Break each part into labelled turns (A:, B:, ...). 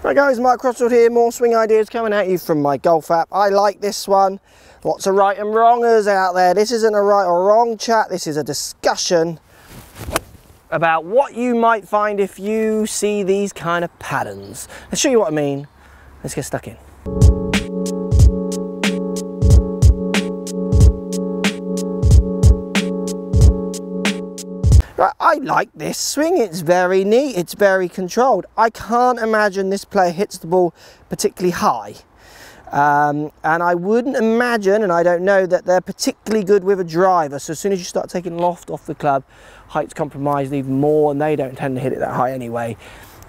A: Hi guys, Mark Crossfield here, more swing ideas coming at you from my golf app. I like this one. Lots of right and wrongers out there. This isn't a right or wrong chat, this is a discussion about what you might find if you see these kind of patterns. Let's show you what I mean. Let's get stuck in. Right, I like this swing, it's very neat, it's very controlled. I can't imagine this player hits the ball particularly high. And I wouldn't imagine, and I don't know, that they're particularly good with a driver. So as soon as you start taking loft off the club, height's compromised even more, and they don't tend to hit it that high anyway.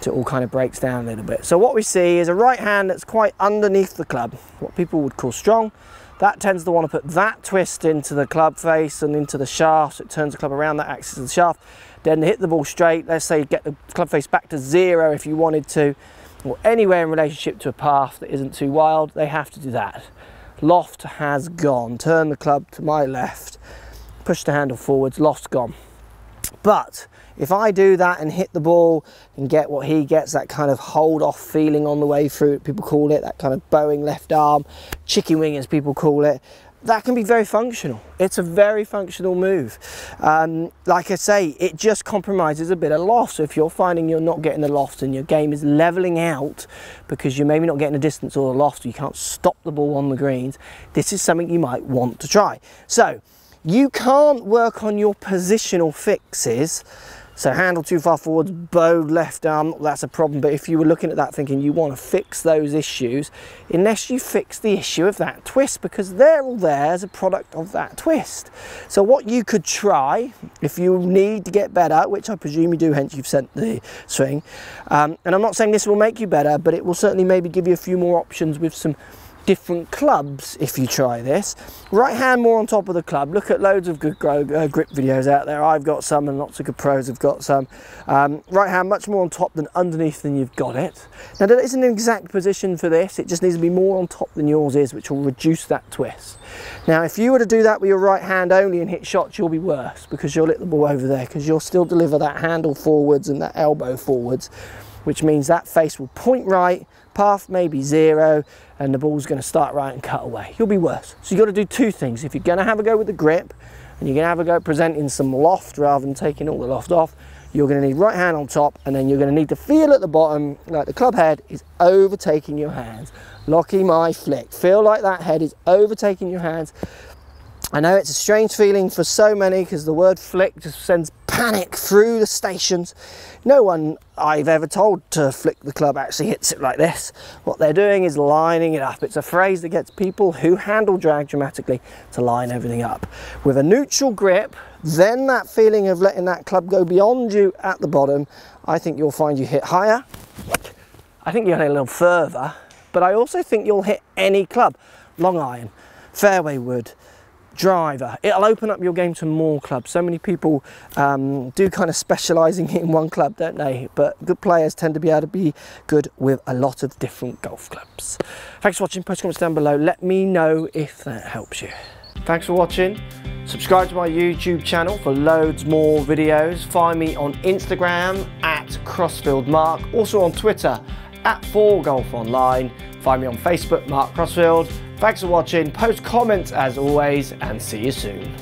A: So it all kind of breaks down a little bit. So what we see is a right hand that's quite underneath the club, what people would call strong. That tends to want to put that twist into the club face and into the shaft, so it turns the club around that axis of the shaft. Then hit the ball straight, let's say get the club face back to 0 if you wanted to, or anywhere in relationship to a path that isn't too wild, they have to do that. Loft has gone, turn the club to my left, push the handle forwards, loft's gone. But if I do that and hit the ball and get what he gets, that kind of hold off feeling on the way through, people call it, that kind of bowing left arm, chicken wing as people call it, that can be very functional. It's a very functional move. Like I say, it just compromises a bit of loft. So if you're finding you're not getting the loft and your game is leveling out because you're maybe not getting the distance or the loft, or you can't stop the ball on the greens, this is something you might want to try. So you can't work on your positional fixes. So handle too far forwards, bowed left arm, that's a problem. But if you were looking at that thinking you want to fix those issues, unless you fix the issue of that twist, because they're all there as a product of that twist. So what you could try, if you need to get better, which I presume you do, hence you've sent the swing, and I'm not saying this will make you better, but it will certainly maybe give you a few more options with some different clubs if you try this. Right hand more on top of the club. Look at loads of good grip videos out there. I've got some and lots of good pros have got some. Right hand much more on top than underneath than you've got it. Now there isn't an exact position for this, it just needs to be more on top than yours is, which will reduce that twist. Now if you were to do that with your right hand only and hit shots, you'll be worse because you'll hit the ball over there, because you'll still deliver that handle forwards and that elbow forwards, which means that face will point right, path maybe 0, and the ball's going to start right and cut away. You'll be worse. So you've got to do two things. If you're going to have a go with the grip, and you're going to have a go at presenting some loft rather than taking all the loft off, you're going to need right hand on top, and then you're going to need to feel at the bottom like the club head is overtaking your hands. Lockie my flick. Feel like that head is overtaking your hands. I know it's a strange feeling for so many because the word flick just sends panic through the stations. No one I've ever told to flick the club actually hits it like this. What they're doing is lining it up. It's a phrase that gets people who handle drag dramatically to line everything up. With a neutral grip, then that feeling of letting that club go beyond you at the bottom, I think you'll find you hit higher. I think you'll hit a little further, but I also think you'll hit any club. Long iron, fairway wood, driver. It'll open up your game to more clubs. So many people do kind of specialising in one club, don't they? But good players tend to be able to be good with a lot of different golf clubs. Thanks for watching. Post comments down below. Let me know if that helps you. Thanks for watching. Subscribe to my YouTube channel for loads more videos. Find me on Instagram at Crossfield Mark. Also on Twitter at 4golfonline. Find me on Facebook, Mark Crossfield. Thanks for watching, post comments as always, and see you soon.